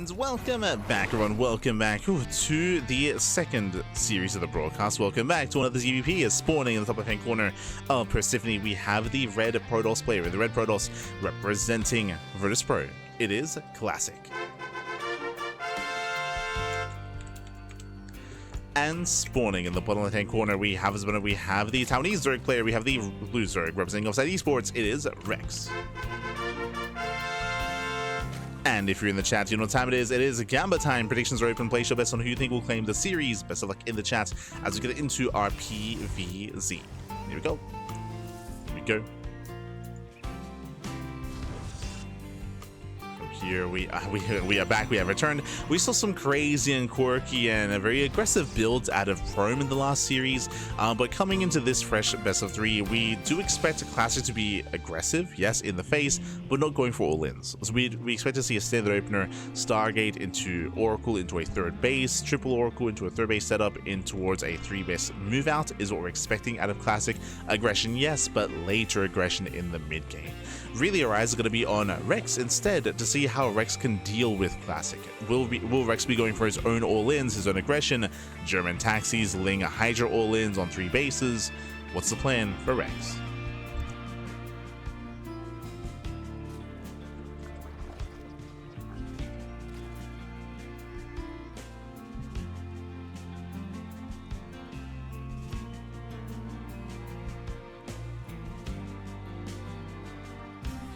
And welcome back, everyone. Welcome back to the second series of the broadcast. Welcome back to another ZVP. Is spawning in the top left-hand corner of Persephone. We have the red Protoss player, the red Protoss representing Virtus Pro. It is Classic. And spawning in the bottom left-hand corner, we have the Taiwanese Zerg player. We have the blue Zerg representing Offside Esports. It is Rex. And if you're in the chat, you know what time it is. It is Gamba time. Predictions are open. Place your bets on who you think will claim the series. Best of luck in the chat as we get into our PvZ. Here we go. Here we go. Here we are back. We have returned. We saw some crazy and quirky and very aggressive builds out of Chrome in the last series, but coming into this fresh best of 3, we do expect Classic to be aggressive, yes, in the face, but not going for all ins. So we expect to see a standard opener, Stargate into Oracle into a third base, triple Oracle into a third base setup in towards a 3-base move out is what we're expecting out of Classic. Aggression, yes, but later aggression in the mid game. Really, our eyes are going to be on Rex instead to see how Rex can deal with Classic. Will Rex be going for his own all-ins, his own aggression, German taxis, Ling Hydra all-ins on 3 bases? What's the plan for Rex?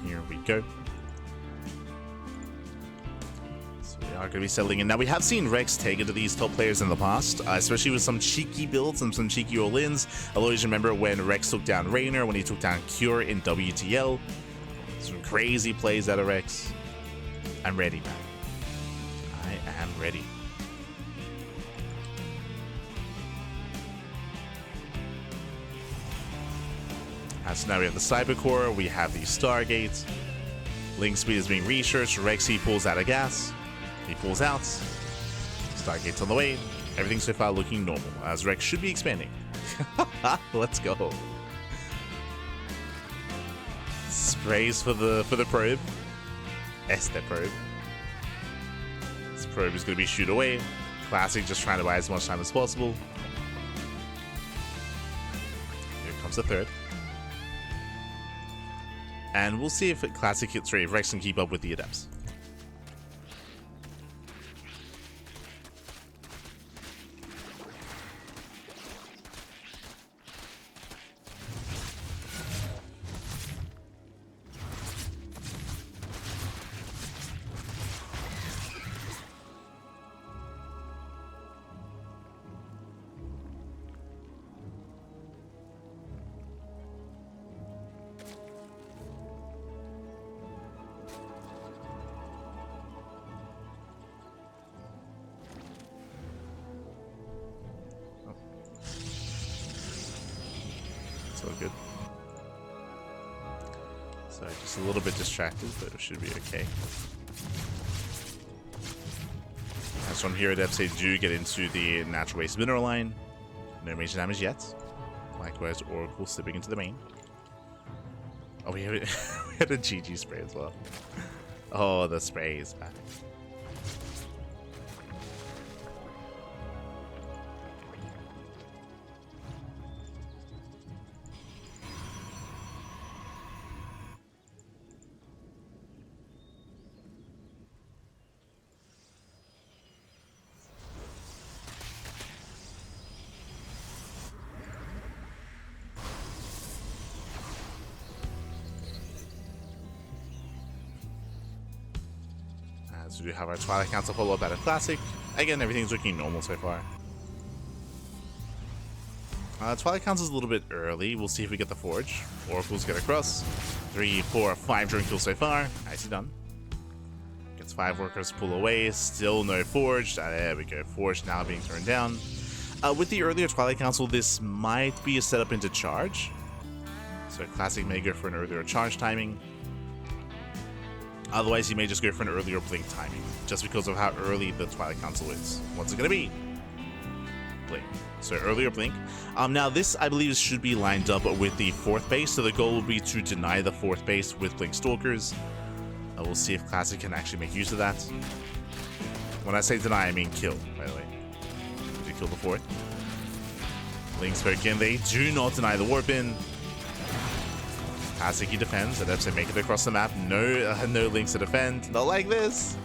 Here we go. So we are going to be settling in. Now, we have seen Rex take into these top players in the past, especially with some cheeky builds and some cheeky all-ins. I'll always remember when Rex took down Raynor, when he took down Cure in WTL. Some crazy plays out of Rex. I'm ready, man. I am ready. So now we have the Cybercore, we have the Stargate. Link speed is being researched. Rex, he pulls out of gas. He pulls out. Stargate's on the way. Everything so far looking normal, as Rex should be expanding. Let's go. Sprays for the probe. That probe. This probe is going to be shoot away. Classic just trying to buy as much time as possible. Here comes the third. And we'll see if Classic hits if Rex can keep up with the Adepts. So good. So just a little bit distracted, but it should be okay. As from here, Adepts they do get into the natural waste mineral line. No major damage yet. Likewise, Oracle slipping into the main. Oh, we had a GG spray as well. Oh, the spray is back. So we do have our Twilight Council follow-up at a Classic. Again, everything's looking normal so far. Twilight Council's a little bit early. We'll see if we get the Forge. Oracles get across. 3, 4, 5 drone kills so far. Nicely done. Gets 5 workers pull away. Still no Forge. There we go. Forge now being turned down. With the earlier Twilight Council, this might be a setup into charge. So Classic may go for an earlier charge timing. Otherwise, you may just go for an earlier blink timing, just because of how early the Twilight Council is. What's it going to be? Blink. So earlier blink. Now this, I believe, should be lined up with the 4th base, so the goal will be to deny the 4th base with Blink Stalkers. We'll see if Classic can actually make use of that. When I say deny, I mean kill, by the way. Did you kill the fourth? Lings back in. They do not deny the warp in. Classic, he defends. Adepts make it across the map. No links to defend. Not like this.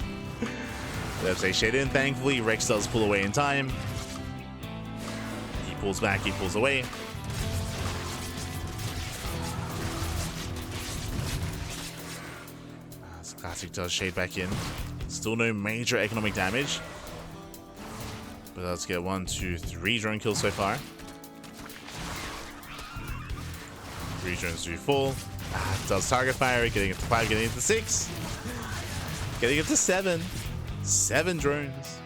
Adepts shade in. Thankfully, Rex does pull away in time. He pulls back. He pulls away. Classic does shade back in. Still no major economic damage. But let's get 1, 2, 3 drone kills so far. 3 drones do fall. Does target fire, getting it to 5, getting it to 6. Getting it to 7. 7 drones.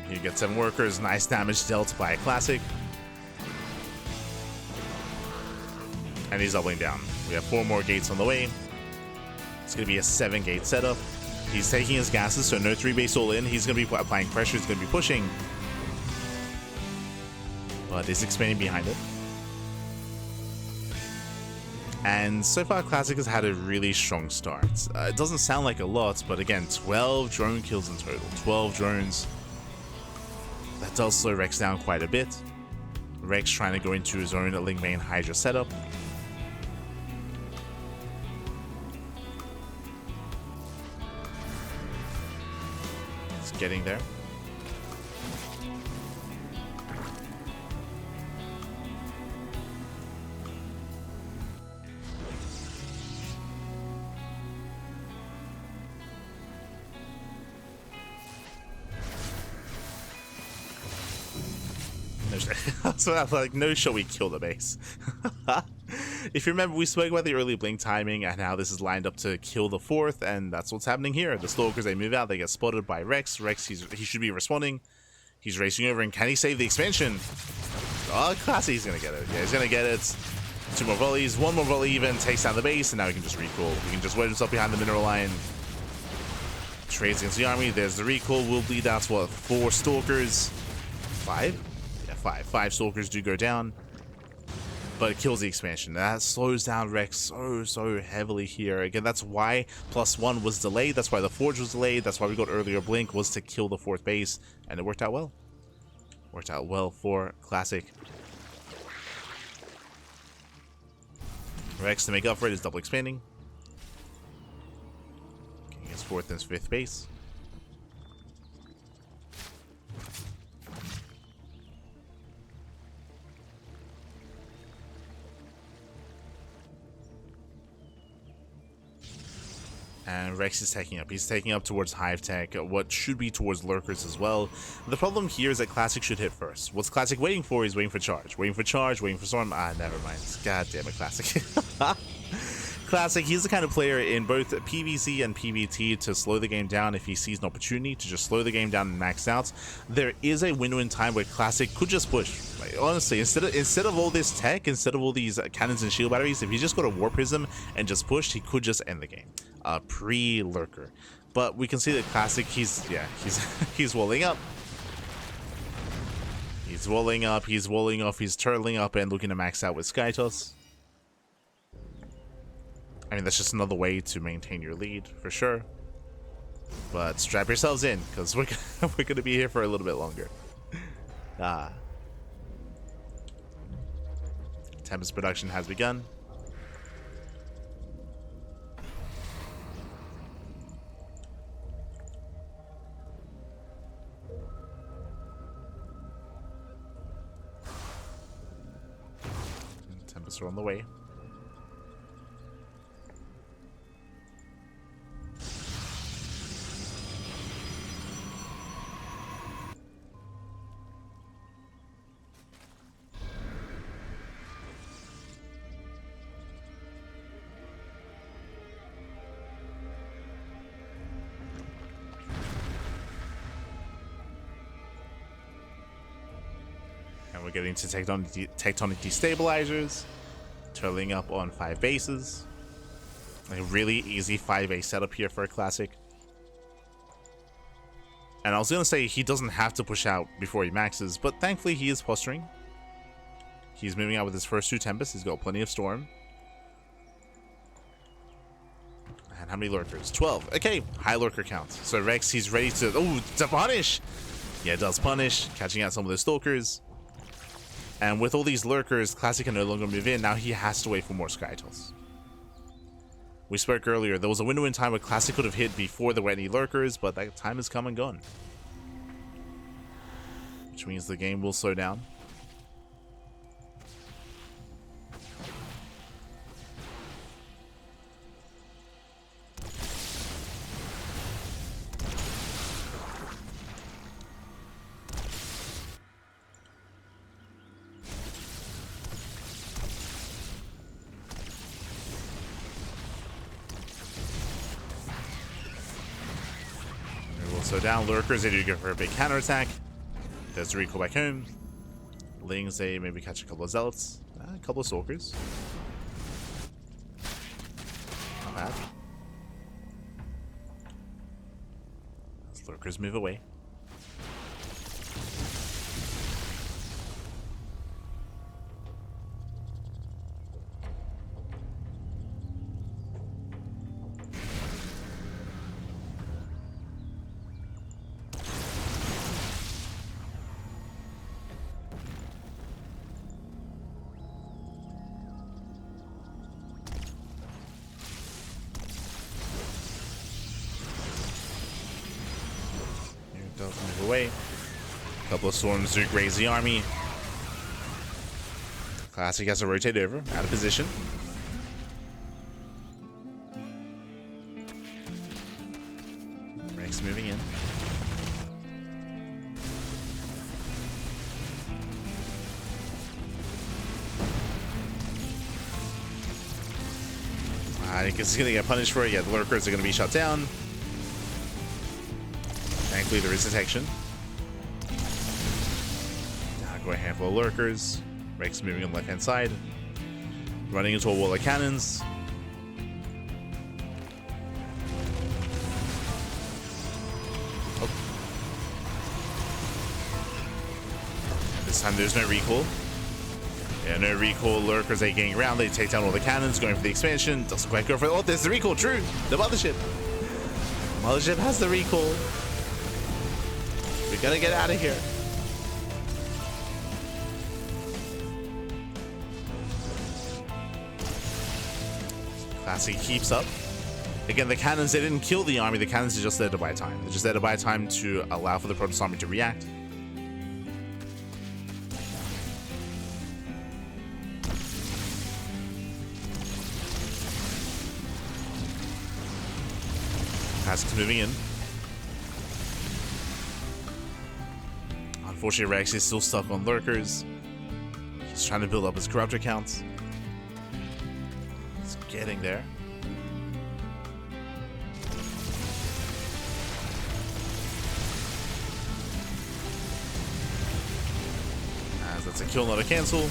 You get 7 workers, nice damage dealt by a classic. And he's doubling down. We have 4 more gates on the way. It's going to be a 7-gate setup. He's taking his gases, so no 3-base all in. He's going to be applying pressure. He's going to be pushing. But is expanding behind it. And so far, Classic has had a really strong start. It doesn't sound like a lot, but again, 12 drone kills in total. 12 drones. That does slow Rex down quite a bit. Rex trying to go into his own Ling main Hydra setup. Getting there. So I was like, no, shall we kill the base? If you remember, we spoke about the early blink timing and how this is lined up to kill the fourth, and that's what's happening here. The Stalkers, they move out, they get spotted by Rex. Rex, he should be responding. He's racing over, and can he save the expansion? Oh, classy, he's gonna get it. Yeah, he's gonna get it. 2 more volleys, 1 more volley even, takes down the base, and now he can just recall. He can just wedge himself behind the mineral line. Trades against the army, there's the recall. Will bleed out to what, 4 Stalkers? 5? Yeah, 5. 5 Stalkers do go down. But it kills the expansion. That slows down Rex so heavily here. Again, that's why +1 was delayed. That's why the Forge was delayed. That's why we got earlier Blink, was to kill the 4th base. And it worked out well. Worked out well for Classic. Rex, to make up for it, is double expanding. Getting his 4th and 5th base. And Rex is taking up. He's taking up towards Hive Tech, what should be towards Lurkers as well. The problem here is that Classic should hit first. What's Classic waiting for? He's waiting for charge. Waiting for charge, waiting for storm. Ah, never mind. God damn it, Classic. Classic, he's the kind of player in both PvZ and PvT to slow the game down if he sees an opportunity to just slow the game down and max out. There is a window in time where Classic could just push. Like, honestly, instead of all this tech, instead of all these cannons and shield batteries, if he just got a War Prism and just pushed, he could just end the game. Pre-Lurker. But we can see that Classic, he's walling up. He's walling up, he's walling off, he's turtling up and looking to max out with Sky Toss. I mean, that's just another way to maintain your lead, for sure. But strap yourselves in, because we're going to be here for a little bit longer. Tempest production has begun. Tempests are on the way. We're getting to tectonic destabilizers, turtling up on 5 bases. A really easy 5-base setup here for a Classic. And I was going to say he doesn't have to push out before he maxes, but thankfully he is posturing. He's moving out with his first 2 Tempests. He's got plenty of Storm. And how many lurkers? 12. Okay, high lurker count. So Rex, he's ready to punish. Yeah, it does punish, catching out some of the stalkers. And with all these lurkers, Classic can no longer move in. Now he has to wait for more Skytoss. We spoke earlier, there was a window in time where Classic could have hit before there were any lurkers, but that time has come and gone. Which means the game will slow down. So down lurkers, they do go for a big counterattack. There's the recall back home. Lings, they maybe catch a couple of zealots, a couple of stalkers. Not bad. As lurkers move away. Move away. A couple of storms do graze the army. Classic has to rotate over, out of position. Rex moving in. I think he's going to get punished for it. Yeah, the lurkers are going to be shut down. Thankfully, there is detection. Now go a handful of lurkers. Rex moving on the left-hand side. Running into a wall of cannons. Oh. This time there's no recall. Yeah, no recall. Lurkers are getting around. They take down all the cannons, going for the expansion. Doesn't quite go for it. Oh, there's the recall. True. The mothership. Mothership has the recall. We gotta get out of here. Classic keeps up. Again, the cannons, they didn't kill the army. The cannons are just there to buy time. They're just there to buy time to allow for the Protoss army to react. Classic's moving in. Unfortunately, Rex is still stuck on lurkers. He's trying to build up his corruptor counts. He's getting there. As that's a kill, not a cancel.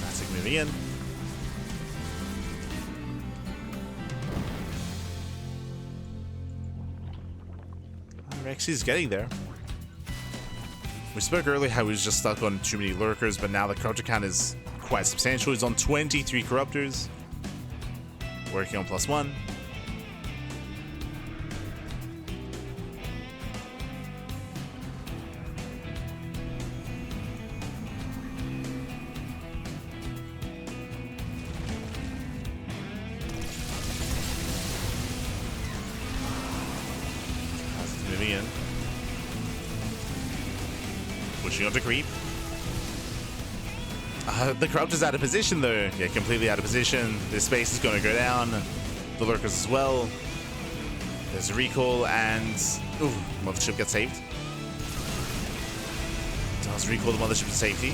Classic moving in. Rexy's getting there. We spoke earlier how he was just stuck on too many lurkers, but now the corruptor count is quite substantial. He's on 23 corruptors. Working on +1. Moving in. Pushing onto creep. The corruptor's out of position though. Yeah, completely out of position. This space is going to go down. The lurkers as well. There's a recall and... Ooh, mothership gets saved. Does recall the mothership to safety.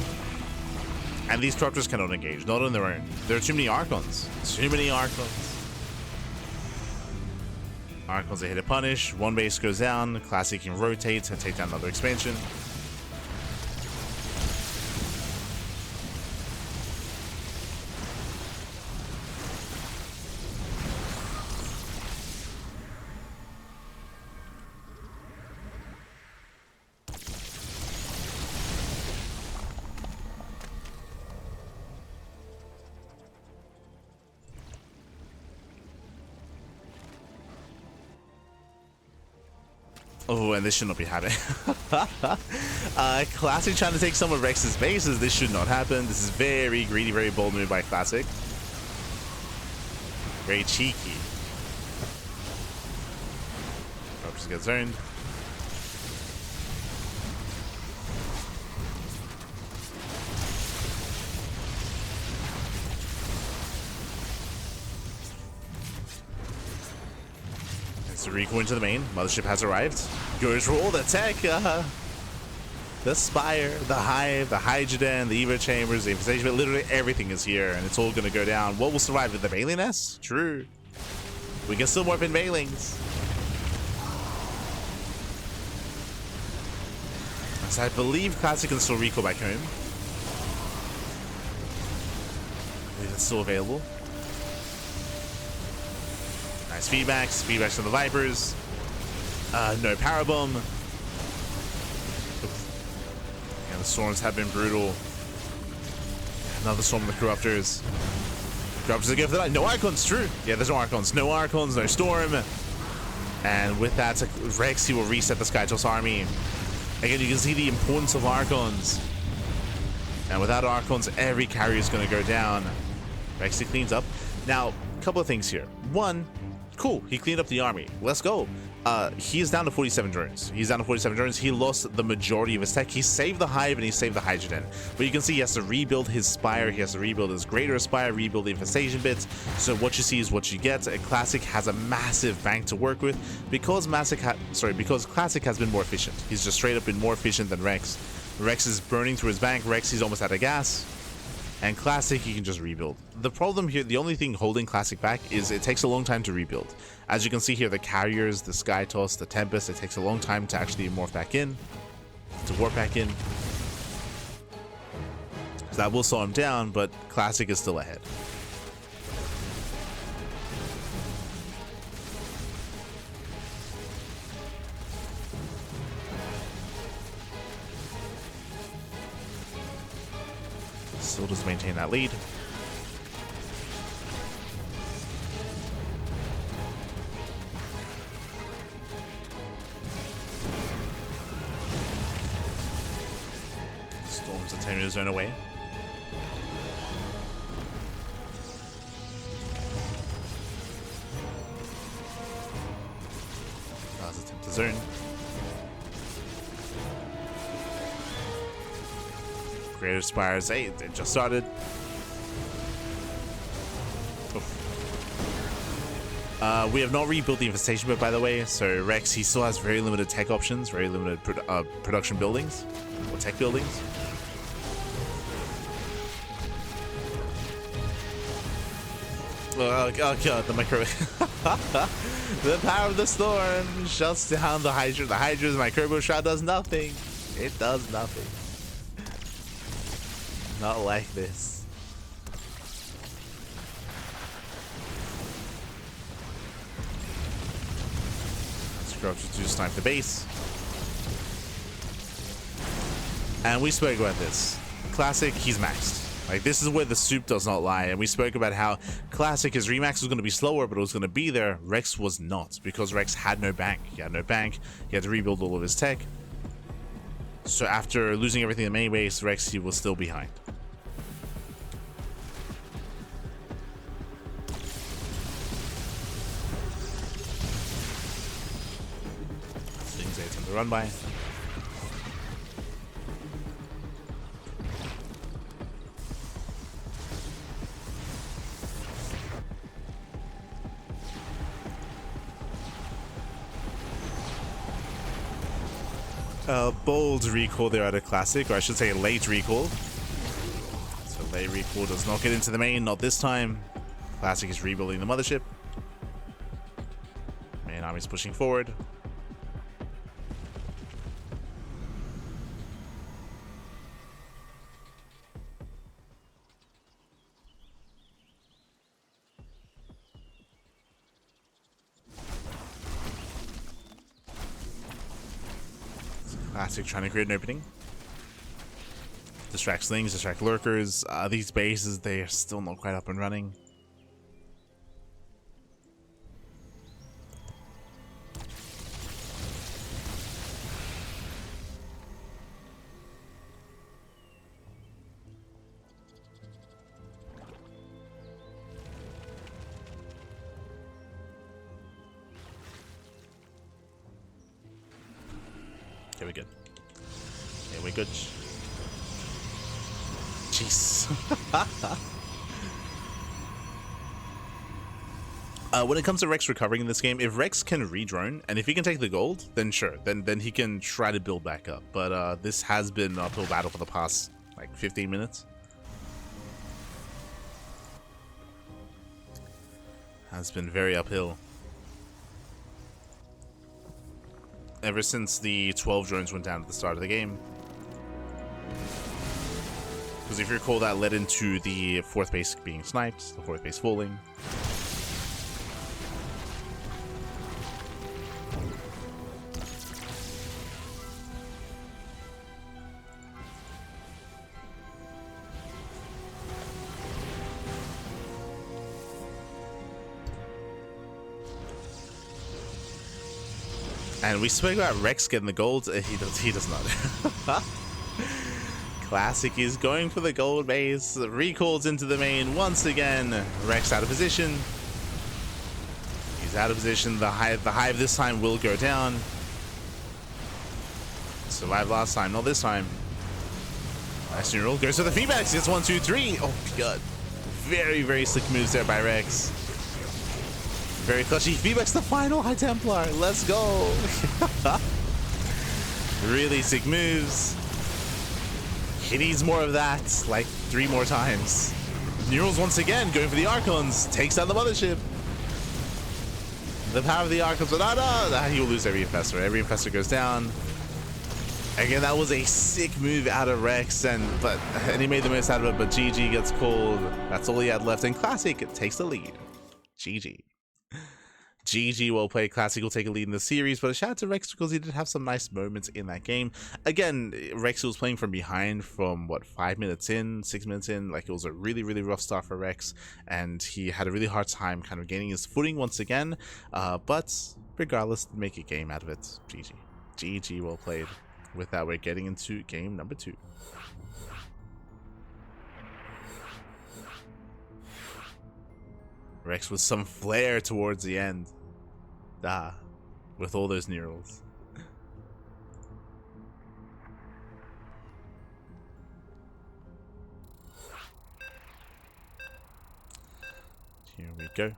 And these corruptors cannot engage, not on their own. There are too many Archons. Too many Archons. Archons, they hit a punish. One base goes down. Classic can rotate and take down another expansion. Oh, and this should not be happening. Classic trying to take some of Rex's bases. This should not happen. This is very greedy, very bold move by Classic. Very cheeky. Oh, just get zoned. So Rico into the main. Mothership has arrived. Goes for all the tech. The Spire, the Hive, the Hydrogen, the Evo Chambers, the Infestation, but literally everything is here, and it's all going to go down. What will survive with the Bailey Nest? True. We can still morph in Bailings. So I believe Classic can still Rico back home. I believe it's still available. Nice feedbacks. Feedbacks from the Vipers. No power bomb. And the storms have been brutal. Another storm of the Corruptors. Corruptors go for the night. No Archons, true. Yeah, there's no Archons. No Archons, no Storm. And with that, Rex, he will reset the Skytoss army. Again, you can see the importance of Archons. And without Archons, every carrier is going to go down. Rex, he cleans up. Now, a couple of things here. One, cool, he cleaned up the army. Let's go. He is down to 47 drones. He's down to 47 drones. He lost the majority of his tech. He saved the Hive and he saved the Hydrogen. But you can see he has to rebuild his Spire. He has to rebuild his Greater Spire, rebuild the Infestation bits. So what you see is what you get. A Classic has a massive bank to work with because because Classic has been more efficient. He's just straight up been more efficient than Rex. Rex is burning through his bank. Rex, he's almost out of gas. And Classic, he can just rebuild. The problem here, the only thing holding Classic back is it takes a long time to rebuild. As you can see here, the Carriers, the Skytoss, the Tempest, it takes a long time to actually morph back in, to warp back in. So that will slow him down, but Classic is still ahead. Still does maintain that lead. Storms a 10-meter zone away. That's attempt to zone. Greater Spires, hey, it just started. We have not rebuilt the Infestation bit, by the way, so Rex, he still has very limited tech options, very limited production buildings, or tech buildings. Oh god, the micro... The power of the storm shuts down the Hydra. The Hydra's microbo shot does nothing. It does nothing. Not like this. Scrubs to snipe the base. And we spoke about this. Classic, he's maxed. Like, this is where the soup does not lie. And we spoke about how Classic, his remax was going to be slower, but it was going to be there. Rex was not, because Rex had no bank. He had no bank. He had to rebuild all of his tech. So after losing everything in the main base, Rex, he was still behind. Things they attempt to run by. Bold recall there at a Classic, or I should say late recall. So late recall does not get into the main, not this time. Classic is rebuilding the mothership. Main army's pushing forward. Classic trying to create an opening. Distract slings, distract lurkers. These bases, they are still not quite up and running. Okay, we're good. Okay, we're good. Jeez. When it comes to Rex recovering in this game, if Rex can re-drone, and if he can take the gold, then sure, then he can try to build back up. But this has been an uphill battle for the past, like, 15 minutes. Has been very uphill. Ever since the 12 drones went down at the start of the game. Because if you recall, that led into the 4th base being sniped, the 4th base falling. And we spoke about Rex getting the gold. He does not. Classic is going for the gold base. Recalls into the main once again. Rex out of position. He's out of position. The hive this time will go down. Survived last time, not this time. Nice neural. Goes for the feedbacks. Gets 1, 2, 3. Oh god. Very, very slick moves there by Rex. Very clutchy. Feedbacks the final High Templar. Let's go. Really sick moves. He needs more of that. Like 3 more times. Neurals once again going for the Archons. Takes down the mothership. The power of the Archons. But he will lose every Infestor. Every Infestor goes down. Again, that was a sick move out of Rex, and he made the most out of it, but GG gets called. That's all he had left, and Classic takes the lead. GG. GG, well played. Classic will take a lead in the series, but a shout out to Rex because he did have some nice moments in that game. Again, Rex was playing from behind from, what, 5 minutes in, 6 minutes in. Like, it was a really, really rough start for Rex, and he had a really hard time kind of gaining his footing once again. But regardless, make a game out of it. GG. GG, well played. With that, we're getting into game number 2. Rex with some flair towards the end. With all those neurals. Here we go.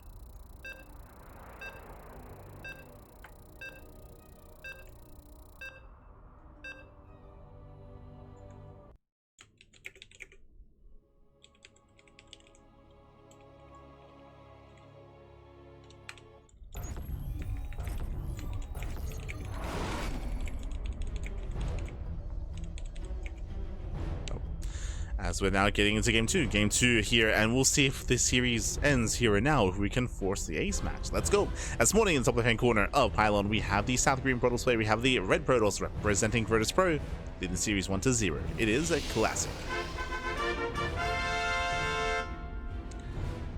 As we're now getting into game 2. Game 2 here, and we'll see if this series ends here and now, if we can force the ace match. Let's go. This morning in the top left-hand corner of Pylon, we have the South Green Protoss player. We have the Red Protoss representing Virtus Pro, leading the series 1-0. It is a classic.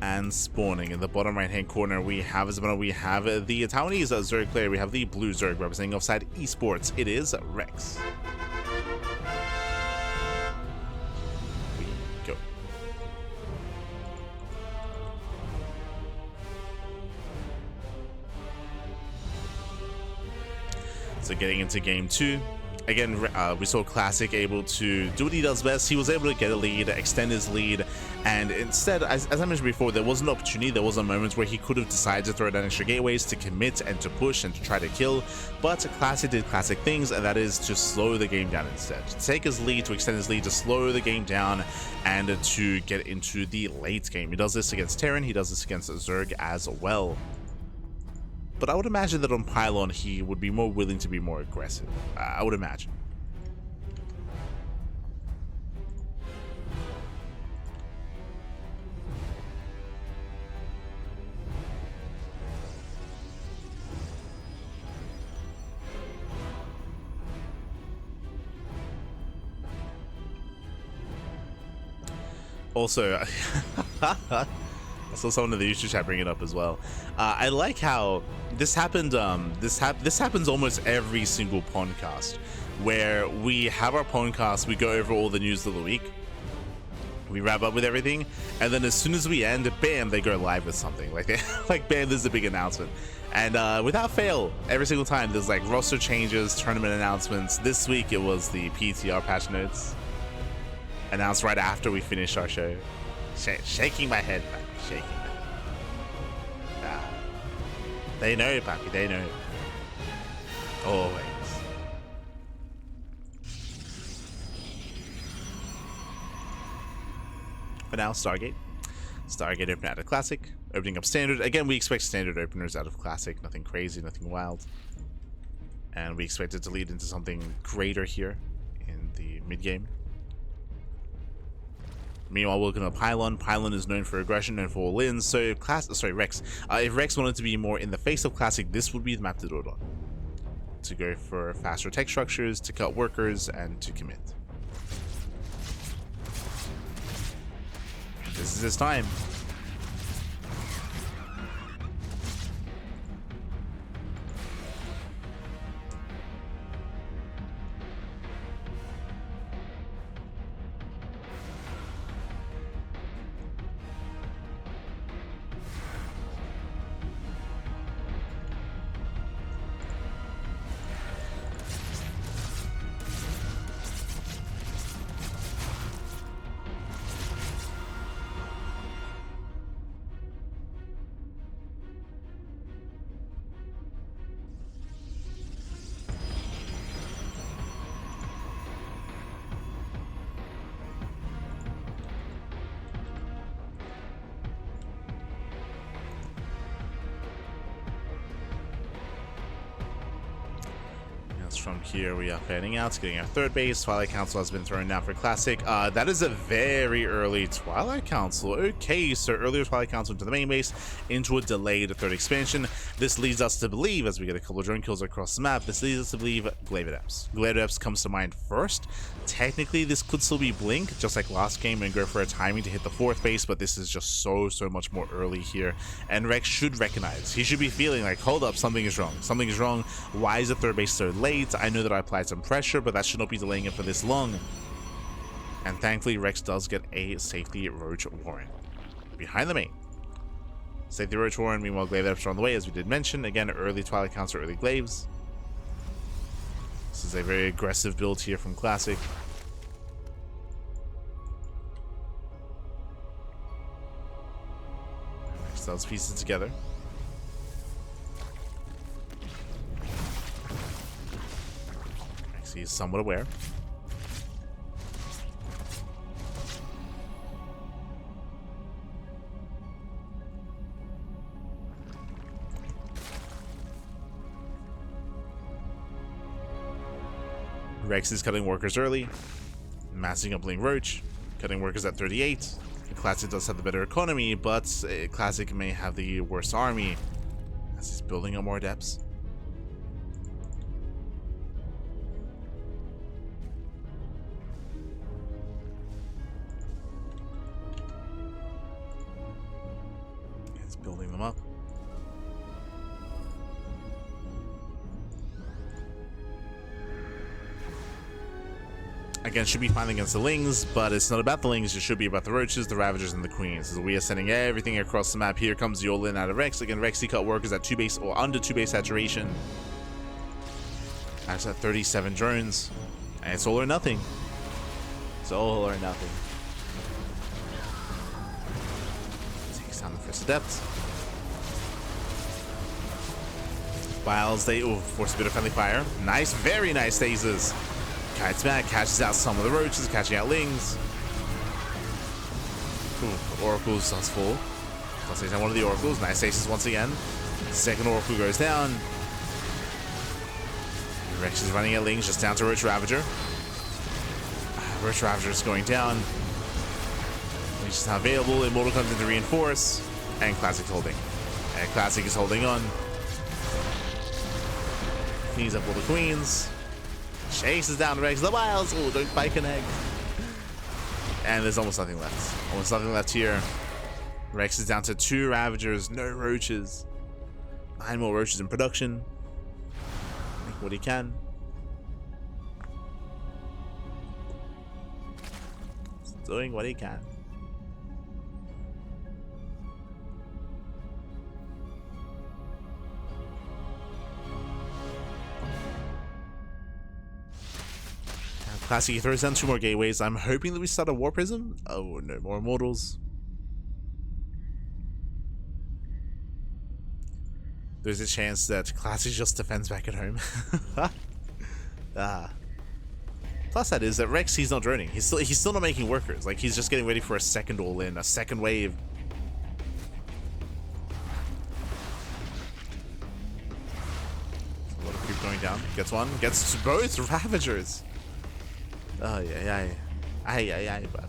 And spawning in the bottom right-hand corner, we have the Taiwanese Zerg player. We have the blue Zerg representing offside Esports. It is Rex. So getting into game 2, again, we saw Classic able to do what he does best. He was able to get a lead, extend his lead, and instead, as I mentioned before, there was an opportunity, there was a moment where he could have decided to throw down extra gateways to commit and to push and to try to kill, but Classic did Classic things, and that is to slow the game down instead. To take his lead, to extend his lead, to slow the game down, and to get into the late game. He does this against Terran, he does this against Zerg as well. But I would imagine that on Pylon, he would be more willing to be more aggressive. I would imagine. Also, I saw someone in the YouTube chat bring it up as well. I like how this happened. This happens almost every single podcast, where we have our podcast, we go over all the news of the week, We wrap up with everything, and then as soon as we end, bam, they go live with something. Like, like bam, there's a big announcement. And without fail, every single time, there's like roster changes, tournament announcements. This week, it was the PTR patch notes announced right after we finished our show. Shaking my head, man. Shaking my head. Ah. They know, papi, they know. Always. For now, Stargate open out of Classic, opening up Standard. Again, we expect Standard openers out of Classic, nothing crazy, nothing wild. And we expect it to lead into something greater here in the mid-game. Meanwhile, we're looking at Pylon. Pylon is known for aggression and for all-ins, so if Rex. If Rex wanted to be more in the face of Classic, this would be the map to do it on. To go for faster tech structures, to cut workers, and to commit. This is his time. From here, we are fanning out, getting our third base. Twilight Council has been thrown down for Classic. That is a very early Twilight Council. Okay, so earlier Twilight Council into the main base, into a delayed third expansion. This leads us to believe, as we get a couple of drone kills across the map, this leads us to believe Glavedeps. Glavedeps comes to mind first. Technically, this could still be Blink, just like last game, and go for a timing to hit the fourth base, but this is just so much more early here. And Rex should recognize. He should be feeling like, hold up, something is wrong. Something is wrong. Why is the third base so late? I know that I applied some pressure, but that should not be delaying it for this long. And thankfully, Rex does get a safety Roach Warren behind the main. Safety Roach Warren, meanwhile, Glavedeps are on the way, as we did mention. Again, early Twilight Council, early Glaves. This is a very aggressive build here from Classic. Rex does piece it together. He's somewhat aware. Rex is cutting workers early, massing up Blink Roach, cutting workers at 38. Classic does have the better economy, but Classic may have the worst army as he's building up more depths. Building them up. Again, should be fine against the Lings, but it's not about the Lings. It should be about the Roaches, the Ravagers, and the Queens. So we are sending everything across the map. Here comes the all-in out of Rex. Again, Rexy cut workers at 2 base or under 2 base saturation. That's at 37 drones. And it's all or nothing. It's all or nothing. Takes down the first adept. While they force a bit of friendly fire. Nice, very nice stasis. Kites back, catches out some of the Roaches, catching out Lings. Ooh, Oracles does fall. Does take down one of the Oracles. Nice stasis once again. Second Oracle goes down. Rex is running at Lings, just down to Roach Ravager. Roach Ravager is going down. Lings is not available. Immortal comes in to reinforce. And Classic's holding. And Classic is holding on. Cleans up all the Queens. Chases down Rex. The Wilds. Oh, don't quite connect. And there's almost nothing left. Almost nothing left here. Rex is down to 2 Ravagers, no Roaches. 9 more Roaches in production. Make what he can. He's doing what he can. Classic throws down 2 more gateways. I'm hoping that we start a War Prism. Oh, no more Immortals. There's a chance that Classic just defends back at home. Plus that is that Rex, he's not droning. He's still not making workers. Like, he's just getting ready for a second all-in, a second wave. A lot of creep going down. Gets one. Gets both Ravagers. Oh, yeah. Aye, but...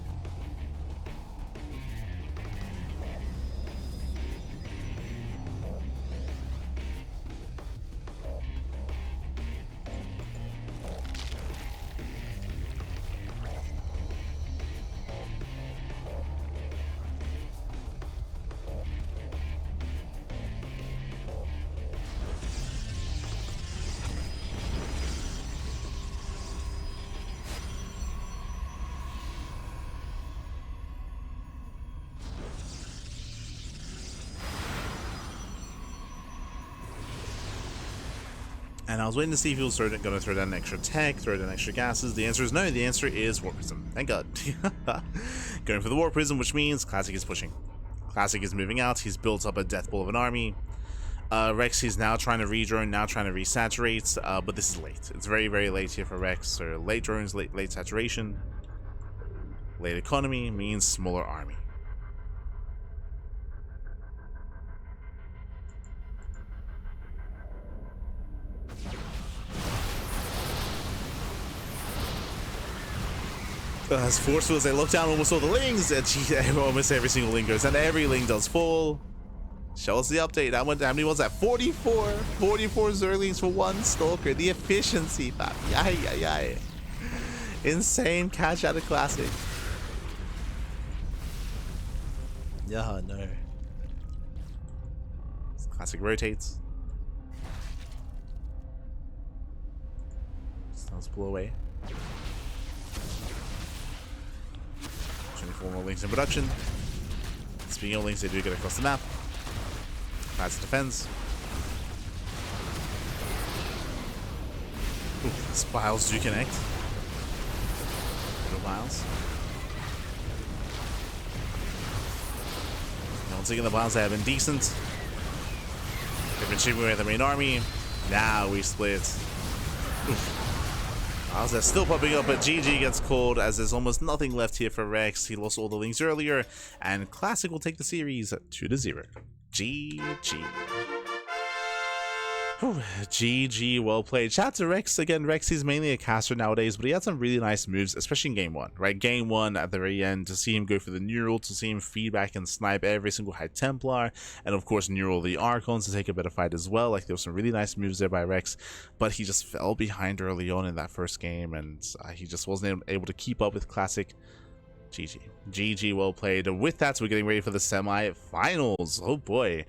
And I was waiting to see if he was going to throw down extra tech, throw down extra gases. The answer is no. The answer is War Prism. Thank God. Going for the War Prism, which means Classic is pushing. Classic is moving out. He's built up a death ball of an army. Rex, he's now trying to re-drone, now trying to resaturate, but this is late. It's very, very late here for Rex. So late drones, late saturation. Late economy means smaller army. As forceful as they look down almost all the lings, and almost every single ling goes, and every ling does fall. Show us the update. How many was that? 44! 44 Zerlings for 1 Stalker. The efficiency, fam. Yay. Insane catch out of Classic. Yeah, no. Classic rotates. Starts to pull away. 24 more links in production. Speaking of links, they do get across the map. Classic defends. Ooh, Spiles do connect. Little Miles. Once again, the Miles have been decent. They've been chipping away at the main army. Now we split. Oof. Miles are still popping up, but GG gets called as there's almost nothing left here for Rex. He lost all the links earlier, and Classic will take the series 2-0. GG. Whew, GG, well played. Shout out to Rex. Again, Rex is mainly a caster nowadays, but he had some really nice moves, especially in game 1, right? Game 1 at the very end, to see him go for the Neural, to see him feedback and snipe every single High Templar, and of course Neural the Archons to take a better fight as well. Like, there were some really nice moves there by Rex, but he just fell behind early on in that first game, and he just wasn't able to keep up with Classic. GG, well played. With that, we're getting ready for the semi-finals. Oh boy.